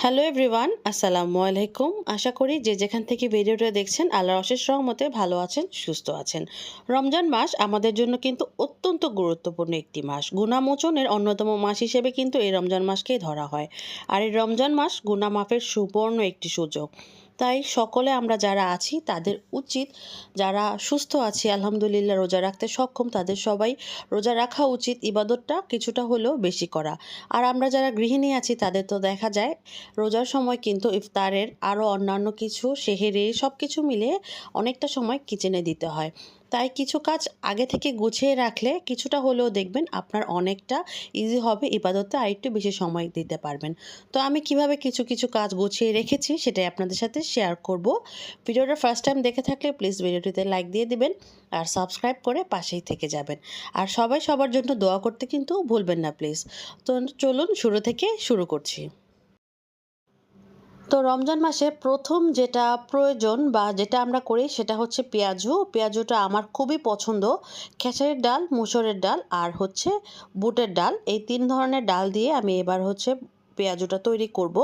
Hello everyone, আসসালামু আলাইকুম। আশা করি যে যেখান থেকে ভিডিওটা দেখছেন আল্লাহর অশেষ রহমতে ভালো আছেন, সুস্থ আছেন। রমজান মাস আমাদের জন্য কিন্তু অত্যন্ত গুরুত্বপূর্ণ একটি মাস। গুনাহ মোচনের অন্যতম মাস হিসেবে কিন্তু এই রমজান মাসকেই ধরা হয়। আর এই রমজান মাস গুনাহ মাফের সুবর্ণ একটি সুযোগ। তাই সকলে আমরা যারা আছি তাদের উচিত, যারা সুস্থ আছি আলহামদুলিল্লাহ রোজা রাখতে সক্ষম, তাদের সবাই রোজা রাখা উচিত, ইবাদতটা কিছুটা হলেও বেশি করা। আর আমরা যারা গৃহিণী আছি তাদের তো দেখা যায় রোজার সময় কিন্তু ইফতারের আরও অন্যান্য কিছু সেহেরি সব কিছু মিলিয়ে অনেকটা সময় কিচেনে দিতে হয়। তাই কিছু কাজ আগে থেকে গুছিয়ে রাখলে কিছুটা হলেও দেখবেন আপনার অনেকটা ইজি হবে, ইবাদতে আরেকটু বেশি সময় দিতে পারবেন। তো আমি কিভাবে কিছু কিছু কাজ গুছিয়ে রেখেছি সেটাই আপনাদের সাথে শেয়ার করব। ভিডিওটা ফার্স্ট টাইম দেখে থাকলে প্লিজ ভিডিওটিতে লাইক দিয়ে দিবেন আর সাবস্ক্রাইব করে পাশেই থেকে যাবেন। আর সবাই সবার জন্য দোয়া করতে কিন্তু ভুলবেন না প্লিজ। তো চলুন শুরু থেকে শুরু করছি। তো রমজান মাসে প্রথম যেটা প্রয়োজন বা যেটা আমরা করি সেটা হচ্ছে পেঁয়াজু। পেঁয়াজুটা আমার খুবই পছন্দ। খেসারির ডাল, মুসুরের ডাল আর হচ্ছে বুটের ডাল। এই ৩ ধরনের ডাল দিয়ে আমি এবার হচ্ছে পেঁয়াজুটা তৈরি করব।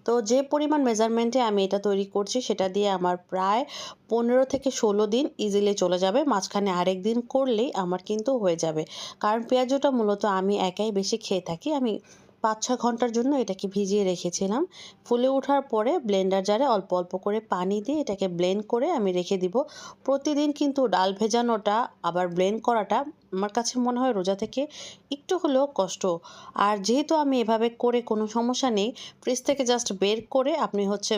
তো যে পরিমাণ মেজারমেন্টে আমি এটা তৈরি করছি সেটা দিয়ে আমার প্রায় ১৫ থেকে ১৬ দিন ইজিলি চলে যাবে। মাঝখানে আরেক দিন করলেই আমার কিন্তু হয়ে যাবে। কারণ পেঁয়াজুটা মূলত আমি একাই বেশি খেয়ে থাকি। আমি ৫-৬ ঘন্টার জন্য এটাকে ভিজিয়ে রেখেছিলাম। ফুলে ওঠার পরে ব্লেন্ডার জারে অল্প অল্প করে পানি দিয়ে এটাকে ব্লেন্ড করে আমি রেখে দিব। প্রতিদিন কিন্তু ডাল ভেজানোটা আবার ব্লেন্ড করাটা আমার কাছে মনে হয় রোজা থেকে একটু হলেও কষ্ট। আর যেহেতু আমি এভাবে করে কোনো সমস্যা নেই, ফ্রিজ থেকে জাস্ট বের করে আপনি হচ্ছে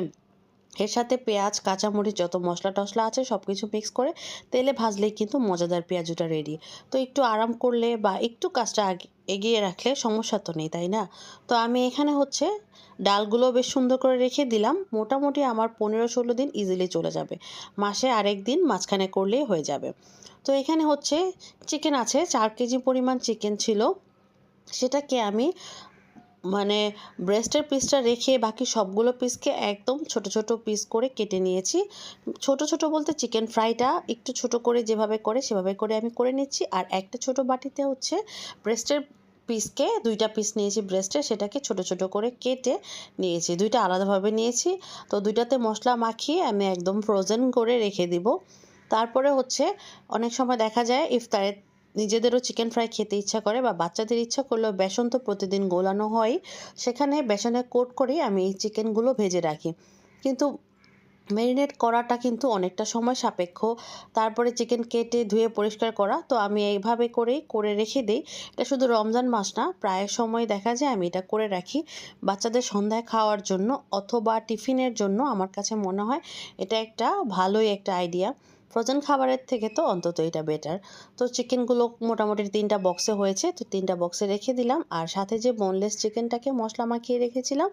এর সাথে পেঁয়াজ, কাঁচামরিচ যত মশলা-টশলা আছে সব কিছু মিক্স করে তেলে ভাজলেই কিন্তু মজাদার পেঁয়াজুটা রেডি। তো একটু আরাম করলে বা একটু কাজটা এগিয়ে রাখলে সমস্যা তো নেই, তাই না? তো আমি এখানে হচ্ছে ডালগুলো বেশ সুন্দর করে রেখে দিলাম। মোটামুটি আমার ১৫-১৬ দিন ইজিলি চলে যাবে। মাসে আরেক দিন মাঝখানে করলেই হয়ে যাবে। তো এখানে হচ্ছে চিকেন আছে, ৪ কেজি পরিমাণ চিকেন ছিল। সেটাকে আমি মানে ব্রেস্টের পিসটা রেখে বাকি সবগুলো পিসকে একদম ছোট ছোট পিস করে কেটে নিয়েছি। ছোট ছোট বলতে চিকেন ফ্রাইটা একটু ছোট করে যেভাবে করে সেভাবে করে আমি করে নিচ্ছি। আর একটা ছোট বাটিতে হচ্ছে ব্রেস্টের পিসকে ২টা পিস নিয়েছি ব্রেস্টের, সেটাকে ছোট ছোট করে কেটে নিয়েছি। ২টা আলাদাভাবে নিয়েছি। তো ২টাতে মশলা মাখিয়ে আমি একদম ফ্রোজেন করে রেখে দিব। তারপরে হচ্ছে অনেক সময় দেখা যায় ইফতারে নিজেদেরও চিকেন ফ্রাই খেতে ইচ্ছা করে বা বাচ্চাদের ইচ্ছা করলেও বেসন তো প্রতিদিন গোলানো হয়, সেখানে বেসনে কোট করেই আমি এই চিকেনগুলো ভেজে রাখি। কিন্তু মেরিনেট করাটা কিন্তু অনেকটা সময় সাপেক্ষ। তারপরে চিকেন কেটে ধুয়ে পরিষ্কার করা। তো আমি এইভাবে করেই করে রেখে দেই। এটা শুধু রমজান মাস না, প্রায় সময় দেখা যায় আমি এটা করে রাখি বাচ্চাদের সন্ধ্যায় খাওয়ার জন্য অথবা টিফিনের জন্য। আমার কাছে মনে হয় এটা একটা ভালোই একটা আইডিয়া। ফ্রোজেন খাবারের থেকে তো অন্তত এটা বেটার। তো চিকেনগুলো মোটামুটি ৩টা বক্সে হয়েছে। তো ৩টা বক্সে রেখে দিলাম। আর সাথে যে বোনলেস চিকেনটাকে মশলা মাখিয়ে রেখেছিলাম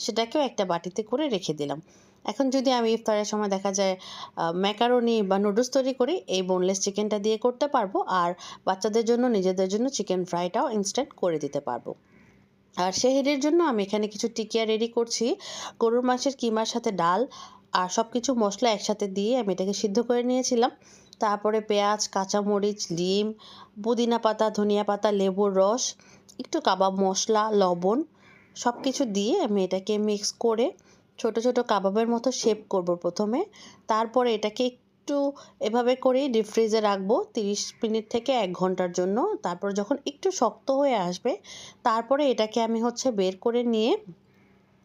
সেটাকেও একটা বাটিতে করে রেখে দিলাম। এখন যদি আমি ইফতারের সময় দেখা যায় ম্যাকারনি বা নুডলস তৈরি করি, এই বোনলেস চিকেনটা দিয়ে করতে পারবো। আর বাচ্চাদের জন্য নিজেদের জন্য চিকেন ফ্রাইটাও ইনস্ট্যান্ট করে দিতে পারবো। আর সেহরির জন্য আমি এখানে কিছু টিকিয়া রেডি করছি। গরুর মাংসের কিমার সাথে ডাল আর সব কিছু মশলা একসাথে দিয়ে আমি এটাকে সিদ্ধ করে নিয়েছিলাম। তারপরে পেঁয়াজ, কাঁচামরিচ, ডিম, পুদিনা পাতা, ধনিয়া পাতা, লেবুর রস, একটু কাবাব মশলা, লবণ সব কিছু দিয়ে আমি এটাকে মিক্স করে ছোট ছোট কাবাবের মতো শেপ করব প্রথমে। তারপরে এটাকে একটু এভাবে করেই ডিপ ফ্রিজে রাখবো ৩০ মিনিট থেকে ১ ঘন্টার জন্য। তারপর যখন একটু শক্ত হয়ে আসবে তারপরে এটাকে আমি হচ্ছে বের করে নিয়ে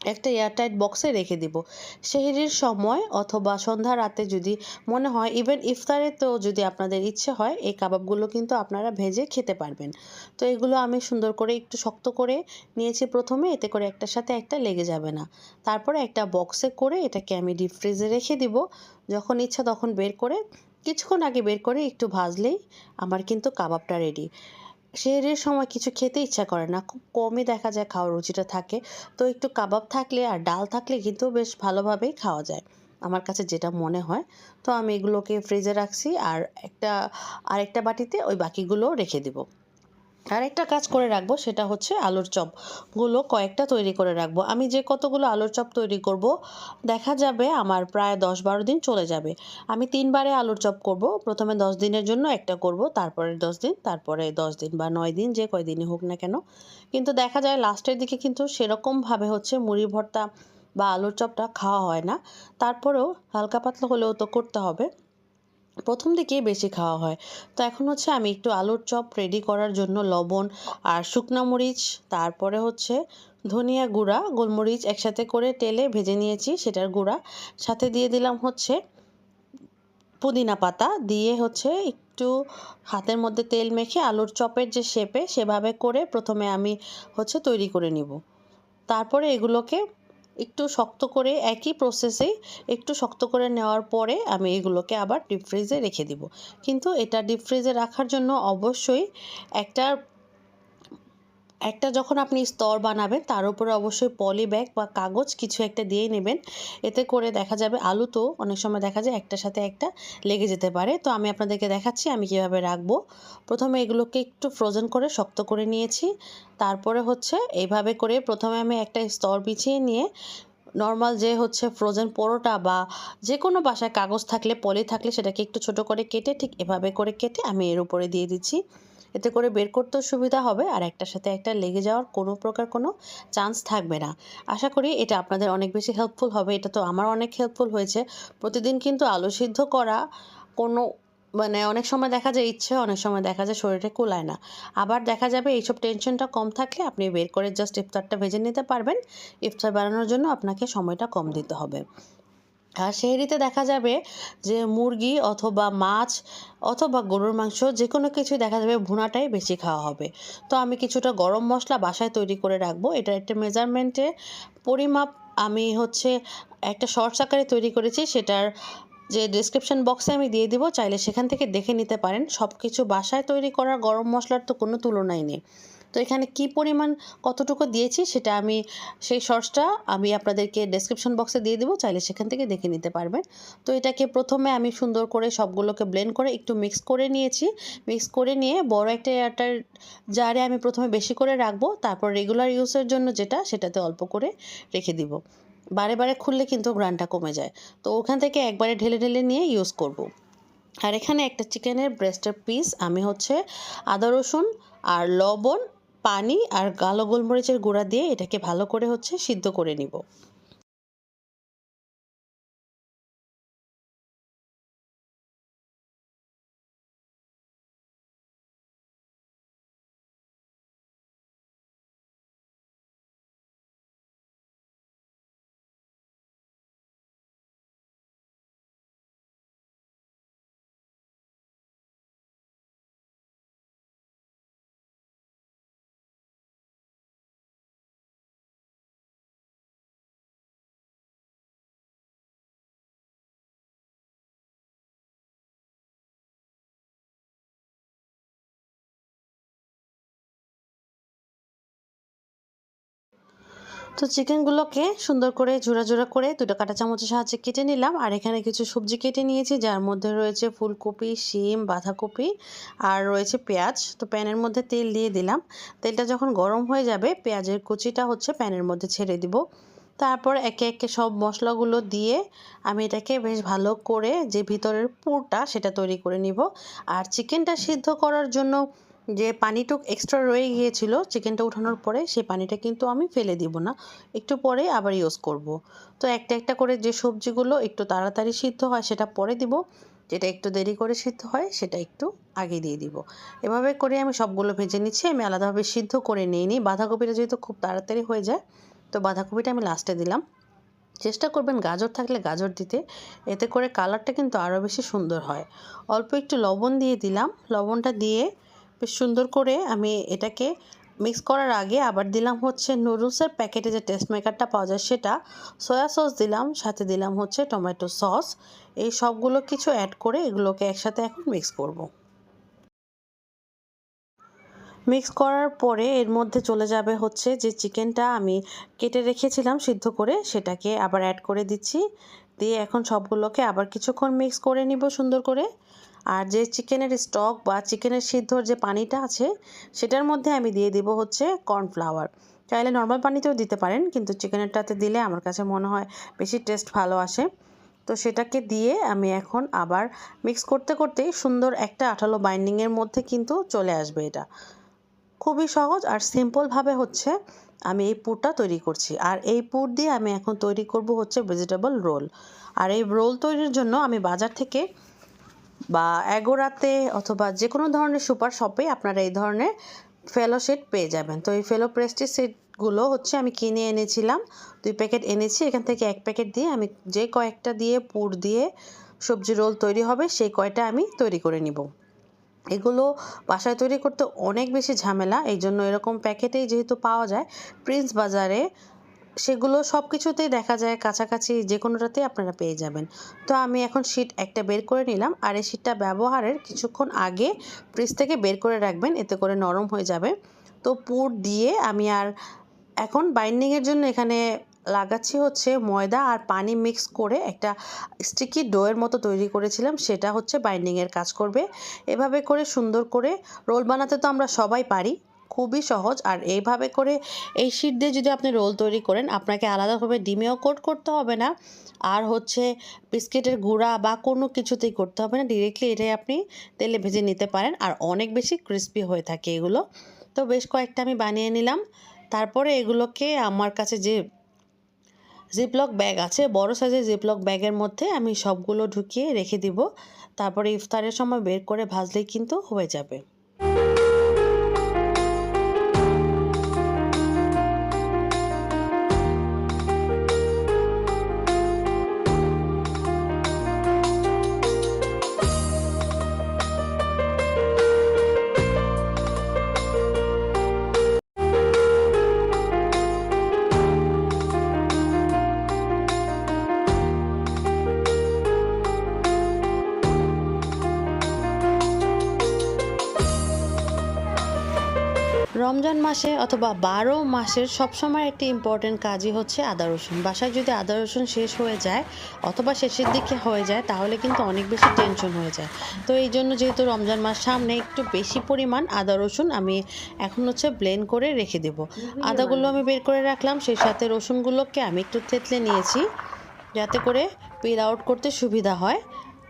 একটা এয়ারটাইট বক্সে রেখে দিব। সেহরির সময় অথবা সন্ধ্যা রাতে যদি মনে হয়, ইভেন ইফতারে তো যদি আপনাদের ইচ্ছে হয় এই কাবাবগুলো কিন্তু আপনারা ভেজে খেতে পারবেন। তো এগুলো আমি সুন্দর করে একটু শক্ত করে নিয়েছি প্রথমে, এতে করে একটার সাথে একটা লেগে যাবে না। তারপরে একটা বক্সে করে এটাকে আমি ডিপ ফ্রিজে রেখে দিব। যখন ইচ্ছা তখন বের করে, কিছুক্ষণ আগে বের করে একটু ভাজলেই আমার কিন্তু কাবাবটা রেডি। সেহরির সময় কিছু খেতে ইচ্ছা করে না, খুব কমই দেখা যায় খাওয়ার রুচিটা থাকে। তো একটু কাবাব থাকলে আর ডাল থাকলে কিন্তু বেশ ভালোভাবেই খাওয়া যায়, আমার কাছে যেটা মনে হয়। তো আমি এগুলোকে ফ্রিজে রাখছি আর আরেকটা বাটিতে ওই বাকিগুলো রেখে দিব। আরেকটা কাজ করে রাখবো সেটা হচ্ছে আলুর চপগুলো কয়েকটা তৈরি করে রাখবো। আমি যে কতগুলো আলুর চপ তৈরি করব দেখা যাবে আমার প্রায় ১০-১২ দিন চলে যাবে। আমি ৩ বারে আলুর চপ করব। প্রথমে ১০ দিনের জন্য একটা করব, তারপরে ১০ দিন, তারপরে 10 দিন বা ৯ দিন, যে কয়দিনই হোক না কেন। কিন্তু দেখা যায় লাস্টের দিকে কিন্তু সেরকমভাবে হচ্ছে মুড়ি ভর্তা বা আলুর চপটা খাওয়া হয় না, তারপরেও হালকা পাতলা হলেও তো করতে হবে। প্রথম দিকে বেশি খাওয়া হয়। তো এখন হচ্ছে আমি একটু আলুর চপ রেডি করার জন্য লবণ আর শুকনা মরিচ, তারপরে হচ্ছে ধনিয়া গুঁড়া, গোলমরিচ একসাথে করে তেলে ভেজে নিয়েছি সেটার গুঁড়া, সাথে দিয়ে দিলাম হচ্ছে পুদিনা পাতা, দিয়ে হচ্ছে একটু হাতের মধ্যে তেল মেখে আলুর চপের যে শেপে সেভাবে করে প্রথমে আমি হচ্ছে তৈরি করে নিব। তারপরে এগুলোকে একটু শক্ত করে একই প্রসেসেই একটু শক্ত করে নেওয়ার পরে আমি এগুলোকে আবার ডিপ ফ্রিজে রেখে দিব। কিন্তু এটা ডিপ ফ্রিজে রাখার জন্য অবশ্যই একটা একটা যখন আপনি স্তর বানাবেন তার উপরে অবশ্যই পলি ব্যাগ বা কাগজ কিছু একটা দিয়ে নেবেন। এতে করে দেখা যাবে আলু তো অনেক সময় দেখা যায় একটার সাথে একটা লেগে যেতে পারে। তো আমি আপনাদেরকে দেখাচ্ছি আমি কিভাবে রাখবো। প্রথমে এগুলোকে একটু ফ্রোজেন করে শক্ত করে নিয়েছি। তারপরে হচ্ছে এইভাবে করে প্রথমে আমি একটা স্তর বিছিয়ে নিয়ে নর্মাল যে হচ্ছে ফ্রোজেন পরোটা বা যে কোনো বাসায় কাগজ থাকলে পলি থাকলে সেটাকে একটু ছোট করে কেটে ঠিক এভাবে করে কেটে আমি এর উপরে দিয়ে দিচ্ছি। এতে করে বের করতেও সুবিধা হবে আর একটার সাথে একটা লেগে যাওয়ার কোনো প্রকার কোনো চান্স থাকবে না। আশা করি এটা আপনাদের অনেক বেশি হেল্পফুল হবে। এটা তো আমার অনেক হেল্পফুল হয়েছে। প্রতিদিন কিন্তু আলু সিদ্ধ করা কোনো মানে অনেক সময় দেখা যায় ইচ্ছে, অনেক সময় দেখা যায় শরীরে কুলায় না। আবার দেখা যাবে এইসব টেনশনটা কম থাকলে আপনি বের করে জাস্ট ইফতারটা ভেজে নিতে পারবেন। ইফতার বানানোর জন্য আপনাকে সময়টা কম দিতে হবে। আর সেহরিতে দেখা যাবে যে মুরগি অথবা মাছ অথবা গরুর মাংস যে কোনো কিছুই দেখা যাবে ভুনাটাই বেশি খাওয়া হবে। তো আমি কিছুটা গরম মশলা বাসায় তৈরি করে রাখবো। এটার একটা মেজারমেন্টে পরিমাপ আমি হচ্ছে একটা শর্টস আকারে তৈরি করেছি, সেটার যে ডেসক্রিপশন বক্সে আমি দিয়ে দিব, চাইলে সেখান থেকে দেখে নিতে পারেন। সব কিছু বাসায় তৈরি করা গরম মশলার তো কোনো তুলনাই নেই। তো এখানে কি পরিমাণ কতটুকু দিয়েছি সেটা আমি সেই শর্টসটা আমি আপনাদেরকে ডেসক্রিপশন বক্সে দিয়ে দেবো, চাইলে সেখান থেকে দেখে নিতে পারবেন। তো এটাকে প্রথমে আমি সুন্দর করে সবগুলোকে ব্লেন্ড করে একটু মিক্স করে নিয়েছি। মিক্স করে নিয়ে বড় একটা এয়ারটাইট জারে আমি প্রথমে বেশি করে রাখবো, তারপর রেগুলার ইউজের জন্য যেটা সেটাতে অল্প করে রেখে দিব। বারে বারে খুললে কিন্তু ঘ্রাণটা কমে যায়। তো ওখান থেকে একবারে ঢেলে ঢেলে নিয়ে ইউজ করব। আর এখানে একটা চিকেনের ব্রেস্টের পিস আমি হচ্ছে আদা রসুন আর লবণ, পানি আর কালো গোলমরিচের গুঁড়া দিয়ে এটাকে ভালো করে হচ্ছে সিদ্ধ করে নিব। তো চিকেনগুলোকে সুন্দর করে জোড়া জোড়া করে দুটো কাঁটা চামচের সাহায্যে কেটে নিলাম। আর এখানে কিছু সবজি কেটে নিয়েছি, যার মধ্যে রয়েছে ফুলকপি, শিম, বাঁধাকপি আর রয়েছে পেঁয়াজ। তো প্যানের মধ্যে তেল দিয়ে দিলাম। তেলটা যখন গরম হয়ে যাবে পেঁয়াজের কুচিটা হচ্ছে প্যানের মধ্যে ছেড়ে দিব। তারপর একে একে সব মশলাগুলো দিয়ে আমি এটাকে বেশ ভালো করে যে ভিতরের পুরটা সেটা তৈরি করে নিব। আর চিকেনটা সিদ্ধ করার জন্য যে পানিটুক এক্সট্রা রয়ে গিয়েছিল চিকেনটা উঠানোর পরে, সেই পানিটা কিন্তু আমি ফেলে দিব না, একটু পরে আবার ইউজ করব। তো একটা একটা করে যে সবজিগুলো একটু তাড়াতাড়ি সিদ্ধ হয় সেটা পরে দিব, যেটা একটু দেরি করে সিদ্ধ হয় সেটা একটু আগে দিয়ে দিব। এভাবে করে আমি সবগুলো ভেজে নিচ্ছি। আমি আলাদাভাবে সিদ্ধ করে নিইনি, বাঁধাকপিটা যেহেতু খুব তাড়াতাড়ি হয়ে যায় তো বাঁধাকপিটা আমি লাস্টে দিলাম। চেষ্টা করবেন গাজর থাকলে গাজর দিতে, এতে করে কালারটা কিন্তু আরও বেশি সুন্দর হয়। অল্প একটু লবণ দিয়ে দিলাম। লবণটা দিয়ে বেশ সুন্দর করে আমি এটাকে মিক্স করার আগে আবার দিলাম হচ্ছে নুডলসের প্যাকেটে যে টেস্ট মেকারটা পাওয়া যায় সেটা, সয়া সস দিলাম, সাথে দিলাম হচ্ছে টমেটো সস। এই সবগুলো কিছু অ্যাড করে এগুলোকে একসাথে এখন মিক্স করব। মিক্স করার পরে এর মধ্যে চলে যাবে হচ্ছে যে চিকেনটা আমি কেটে রেখেছিলাম সিদ্ধ করে, সেটাকে আবার অ্যাড করে দিচ্ছি। দিয়ে এখন সবগুলোকে আবার কিছুক্ষণ মিক্স করে নিব সুন্দর করে। আর যে চিকেনের স্টক বা চিকেনের সিদ্ধর যে পানিটা আছে সেটার মধ্যে আমি দিয়ে দিব হচ্ছে কর্নফ্লাওয়ার। চাইলে নর্মাল পানিতেও দিতে পারেন, কিন্তু চিকেনেরটাতে দিলে আমার কাছে মনে হয় বেশি টেস্ট ভালো আসে। তো সেটাকে দিয়ে আমি এখন আবার মিক্স করতে করতেই সুন্দর একটা আঠালো বাইন্ডিংয়ের মধ্যে কিন্তু চলে আসবে এটা। খুবই সহজ আর সিম্পলভাবে হচ্ছে আমি এই পুরটা তৈরি করছি। আর এই পুর দিয়ে আমি এখন তৈরি করব হচ্ছে ভেজিটেবল রোল। আর এই রোল তৈরির জন্য আমি বাজার থেকে বা এগোরাতে অথবা যে কোনো ধরনের সুপার শপে আপনারা এই ধরনের ফেলো শিট পেয়ে যাবেন। তো এই ফেলো প্রেস্টিজ শিটগুলো হচ্ছে আমি কিনে এনেছিলাম, 2 প্যাকেট এনেছি। এখান থেকে 1 প্যাকেট দিয়ে আমি যে কয়েকটা দিয়ে পুর দিয়ে সবজি রোল তৈরি হবে সেই কয়টা আমি তৈরি করে নিব। এগুলো বাসায় তৈরি করতে অনেক বেশি ঝামেলা, এই জন্য এরকম প্যাকেটেই যেহেতু পাওয়া যায় প্রিন্স বাজারে, সেগুলো সব কিছুতেই দেখা যায় কাছাকাছি যে কোনোটাতেই আপনারা পেয়ে যাবেন। তো আমি এখন শিট একটা বের করে নিলাম, আর এই শিটটা ব্যবহারের কিছুক্ষণ আগে ফ্রিজ থেকে বের করে রাখবেন, এতে করে নরম হয়ে যাবে। তো পুর দিয়ে আমি আর এখন বাইন্ডিংয়ের জন্য এখানে লাগাচ্ছি হচ্ছে ময়দা আর পানি মিক্স করে একটা স্টিকি ডোয়ের মতো তৈরি করেছিলাম, সেটা হচ্ছে বাইন্ডিংয়ের কাজ করবে। এভাবে করে সুন্দর করে রোল বানাতে তো আমরা সবাই পারি, খুবই সহজ। আর এইভাবে করে এই শিট দিয়ে যদি আপনি রোল তৈরি করেন, আপনাকে আলাদাভাবে ডিমেও কোট করতে হবে না, আর হচ্ছে বিস্কিটের গুঁড়া বা কোনো কিছুতেই করতে হবে না, ডিরেক্টলি এটাই আপনি তেলে ভেজে নিতে পারেন। আর অনেক বেশি ক্রিস্পি হয়ে থাকে এগুলো। তো বেশ কয়েকটা আমি বানিয়ে নিলাম। তারপরে এগুলোকে আমার কাছে যে জিপলক ব্যাগ আছে, বড় সাইজের জিপলক ব্যাগের মধ্যে আমি সবগুলো ঢুকিয়ে রেখে দিব। তারপরে ইফতারের সময় বের করে ভাজলেই কিন্তু হয়ে যাবে। রমজান মাসে অথবা 12 মাসের সবসময় একটি ইম্পর্টেন্ট কাজই হচ্ছে আদা রসুন। বাসায় যদি আদা রসুন শেষ হয়ে যায় অথবা শেষের দিকে হয়ে যায় তাহলে কিন্তু অনেক বেশি টেনশন হয়ে যায়। তো এই জন্য যেহেতু রমজান মাস সামনে, একটু বেশি পরিমাণ আদা রসুন আমি এখন হচ্ছে ব্লেন্ড করে রেখে দেব। আদাগুলো আমি বের করে রাখলাম, সেই সাথে রসুনগুলোকে আমি একটু থেতলে নিয়েছি যাতে করে পিল আউট করতে সুবিধা হয়।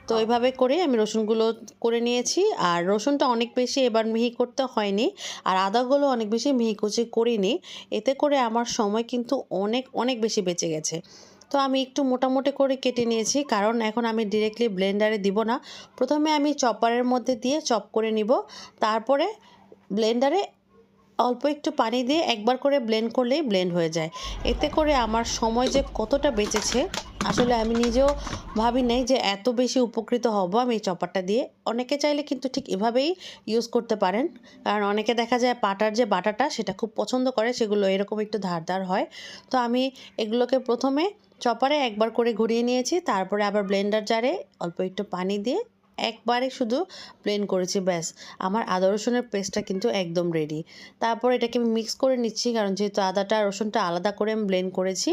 তো এইভাবে করে আমি রসুনগুলো করে নিয়েছি। আর রসুনটা অনেক বেশি এবার মিহি করতে হয়নি, আর আদাগুলো অনেক বেশি মিহি কুচি করিনি, এতে করে আমার সময় কিন্তু অনেক অনেক বেশি বেঁচে গেছে। তো আমি একটু মোটামুটি করে কেটে নিয়েছি, কারণ এখন আমি ডিরেক্টলি ব্লেন্ডারে দিব না। প্রথমে আমি চপারের মধ্যে দিয়ে চপ করে নিব, তারপরে ব্লেন্ডারে অল্প একটু পানি দিয়ে একবার করে ব্লেন্ড করলেই ব্লেন্ড হয়ে যায়। এতে করে আমার সময় যে কতটা বেঁচেছে, আসলে আমি নিজেও ভাবি নাই যে এত বেশি উপকৃত হব আমি এই চপারটা দিয়ে। অনেকে চাইলে কিন্তু ঠিক এভাবেই ইউজ করতে পারেন, কারণ অনেকে দেখা যায় পাটার যে বাটাটা সেটা খুব পছন্দ করে, সেগুলো এরকম একটু ধারদার হয়। তো আমি এগুলোকে প্রথমে চপারে একবার করে ঘুরিয়ে নিয়েছি, তারপরে আবার ব্লেন্ডার জারে অল্প একটু পানি দিয়ে একবারে শুধু ব্লেন্ড করেছি, ব্যাস আমার আদা রসুনের পেস্টটা কিন্তু একদম রেডি। তারপর এটাকে আমি মিক্স করে নিচ্ছি, কারণ যেহেতু আদাটা রসুনটা আলাদা করে আমি ব্লেন্ড করেছি।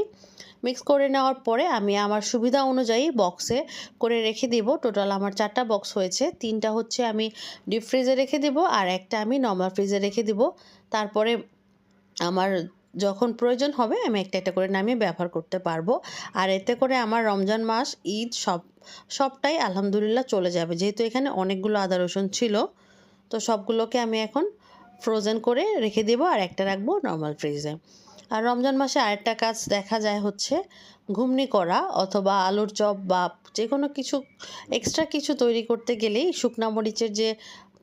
মিক্স করে নেওয়ার পরে আমি আমার সুবিধা অনুযায়ী বক্সে করে রেখে দিব। টোটাল আমার 4টা বক্স হয়েছে, 3টা হচ্ছে আমি ডিপ ফ্রিজে রেখে দিব আর একটা আমি নর্মাল ফ্রিজে রেখে দিব। তারপরে আমার যখন প্রয়োজন হবে আমি একটা একটা করে নামিয়ে ব্যবহার করতে পারবো। আর এতে করে আমার রমজান মাস, ঈদ সবটাই আলহামদুলিল্লাহ চলে যাবে, যেহেতু এখানে অনেকগুলো আদা রসুন ছিল। তো সবগুলোকে আমি এখন ফ্রোজেন করে রেখে দেবো আর একটা রাখবো নর্মাল ফ্রিজে। আর রমজান মাসে আরেকটা কাজ দেখা যায় হচ্ছে ঘুগনি করা অথবা আলুর চপ বা যে কোনো কিছু এক্সট্রা কিছু তৈরি করতে গেলেই শুকনা মরিচের যে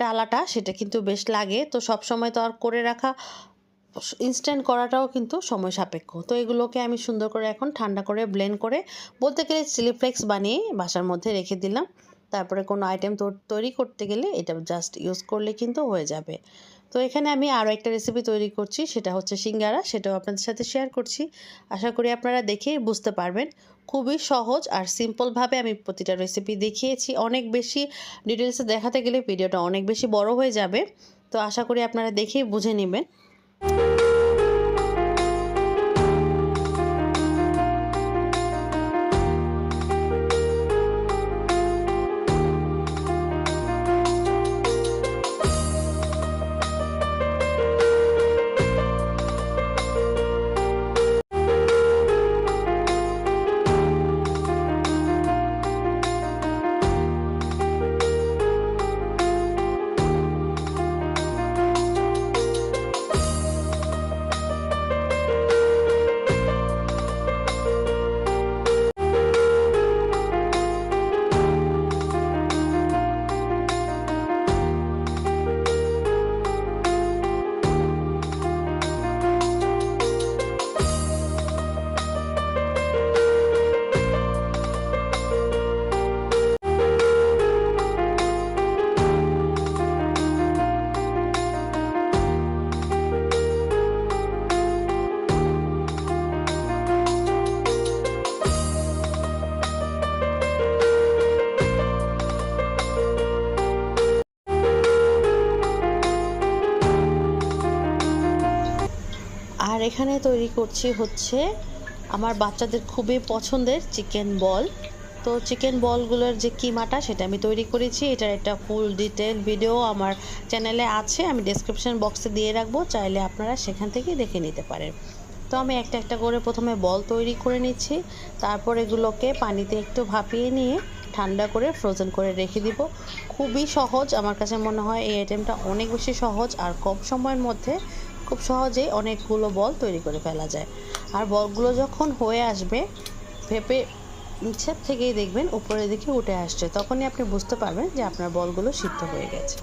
ডালাটা সেটা কিন্তু বেশ লাগে। তো সব সময় তো আর করে রাখা, ইনস্ট্যান্ট করাটাও কিন্তু সময় সাপেক্ষ। তো এগুলোকে আমি সুন্দর করে এখন ঠান্ডা করে ব্লেন্ড করে, বলতে গেলে চিলি ফ্লেক্স বানিয়ে বাসার মধ্যে রেখে দিলাম। তারপরে কোনো আইটেম তৈরি করতে গেলে এটা জাস্ট ইউজ করলে কিন্তু হয়ে যাবে। তো এখানে আমি আরও একটা রেসিপি তৈরি করছি, সেটা হচ্ছে সিঙ্গারা, সেটাও আপনাদের সাথে শেয়ার করছি। আশা করি আপনারা দেখেই বুঝতে পারবেন। খুবই সহজ আর সিম্পলভাবে আমি প্রতিটা রেসিপি দেখিয়েছি। অনেক বেশি ডিটেলসে দেখাতে গেলে ভিডিওটা অনেক বেশি বড় হয়ে যাবে, তো আশা করি আপনারা দেখেই বুঝে নেবেন। আর এখানে তৈরি করছি হচ্ছে আমার বাচ্চাদের খুবই পছন্দের চিকেন বল। তো চিকেন বলগুলোর যে কিমাটা সেটা আমি তৈরি করেছি। এটার একটা ফুল ডিটেল ভিডিও আমার চ্যানেলে আছে, আমি ডেসক্রিপশন বক্সে দিয়ে রাখবো, চাইলে আপনারা সেখান থেকে দেখে নিতে পারেন। তো আমি একটা একটা করে প্রথমে বল তৈরি করে নিচ্ছি, তারপর এগুলোকে পানিতে একটু ভাপিয়ে নিয়ে ঠান্ডা করে ফ্রোজেন করে রেখে দিব। খুবই সহজ, আমার কাছে মনে হয় এই আইটেমটা অনেক বেশি সহজ আর কম সময়ের মধ্যে খুব সহজেই অনেকগুলো বল তৈরি করে ফেলা যায়। আর বলগুলো যখন হয়ে আসবে, ভেপে নিচের থেকেই দেখবেন উপরের দিকে উঠে আসছে, তখনই আপনি বুঝতে পারবেন যে আপনার বলগুলো সিদ্ধ হয়ে গেছে।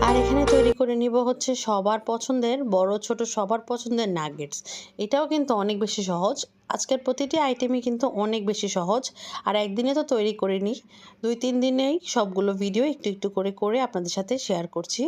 আর এখানে তৈরি করে নিব হচ্ছে সবার পছন্দের, বড় ছোট সবার পছন্দের নাগেটস। এটাও কিন্তু অনেক বেশি সহজ। আজকের প্রতিটি আইটেমই কিন্তু অনেক বেশি সহজ। আর একদিনে তো তৈরি করিনি, 2-3 দিনেই সবগুলো ভিডিও একটু একটু করে করে আপনাদের সাথে শেয়ার করছি।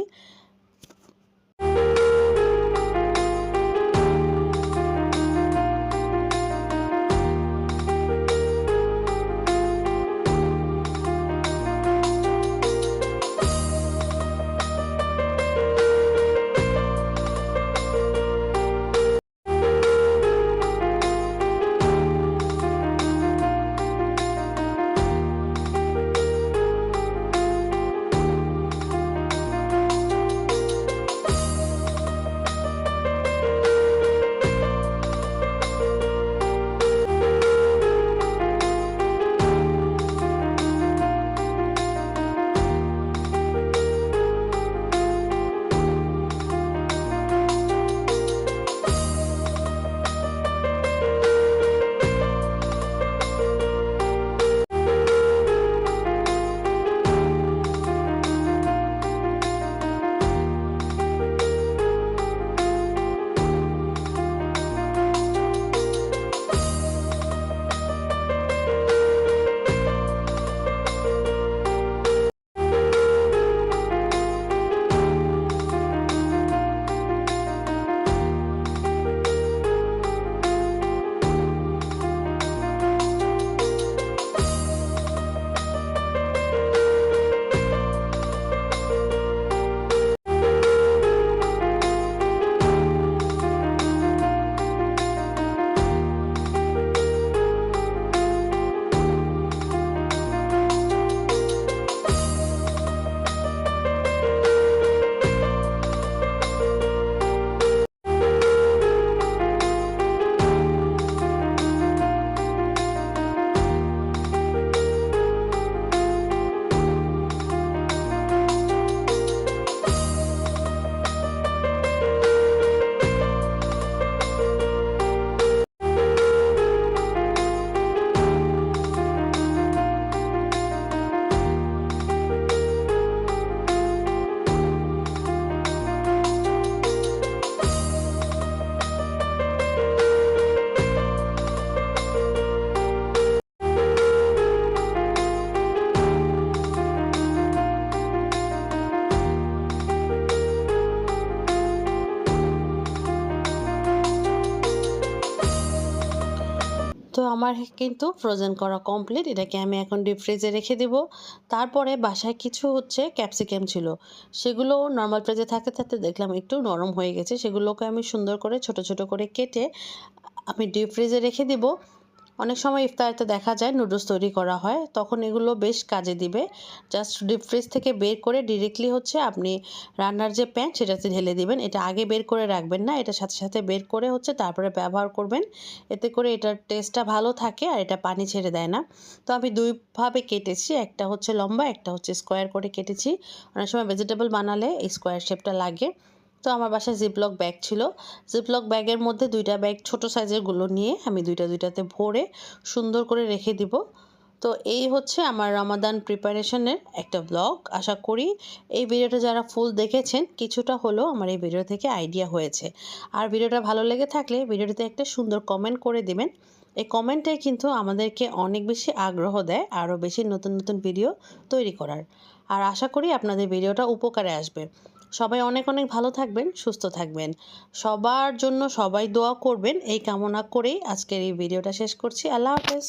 আমার কিন্তু ফ্রোজেন করা কমপ্লিট। এটাকে আমি এখন ডিপ ফ্রিজে রেখে দিব। তারপরে বাসায় কিছু হচ্ছে ক্যাপসিকাম ছিল। সেগুলো নরমাল ফ্রিজে থাকতে, থাকতে দেখলাম একটু নরম হয়ে গেছে। সেগুলোকে আমি সুন্দর করে ছোট, ছোট করে কেটে আমি ডিপ ফ্রিজে রেখে দিব। অনেক সময় ইফতারিতে দেখা যায় নুডলস তৈরি করা হয়, তখন এগুলো বেশ কাজে দিবে। জাস্ট ডিপ ফ্রিজ থেকে বের করে ডিরেক্টলি হচ্ছে আপনি রান্নার যে প্যান সেটাতে ঢেলে দিবেন। এটা আগে বের করে রাখবেন না, এটা সাথে সাথে বের করে হচ্ছে তারপরে ব্যবহার করবেন। এতে করে এটার টেস্টটা ভালো থাকে আর এটা পানি ছেড়ে দেয় না। তো আমি দুইভাবে কেটেছি, একটা হচ্ছে লম্বা, একটা হচ্ছে স্কোয়ার করে কেটেছি। অনেক সময় ভেজিটেবল বানালে এই স্কোয়ার শেপটা লাগে। তো আমার বাসায় জিপলক ব্যাগ ছিল। জিপলক ব্যাগের মধ্যে 2টা ব্যাগ ছোট সাইজেরগুলো নিয়ে আমি 2টাতে ভরে সুন্দর করে রেখে দিব। তো এই হচ্ছে আমার রমাদান প্রিপারেশনের একটা ব্লগ। আশা করি এই ভিডিওটা যারা ফুল দেখেছেন কিছুটা হলেও আমার এই ভিডিও থেকে আইডিয়া হয়েছে। আর ভিডিওটা ভালো লেগে থাকলে ভিডিওটিতে একটা সুন্দর কমেন্ট করে দিবেন। এই কমেন্টটাই কিন্তু আমাদেরকে অনেক বেশি আগ্রহ দেয় আরও বেশি নতুন নতুন ভিডিও তৈরি করার। আর আশা করি আপনাদের ভিডিওটা উপকারে আসবে। সবাই অনেক অনেক ভালো থাকবেন, সুস্থ থাকবেন। সবার জন্য সবাই দোয়া করবেন এই কামনা করেই আজকের এই ভিডিওটা শেষ করছি। আল্লাহ হাফেজ।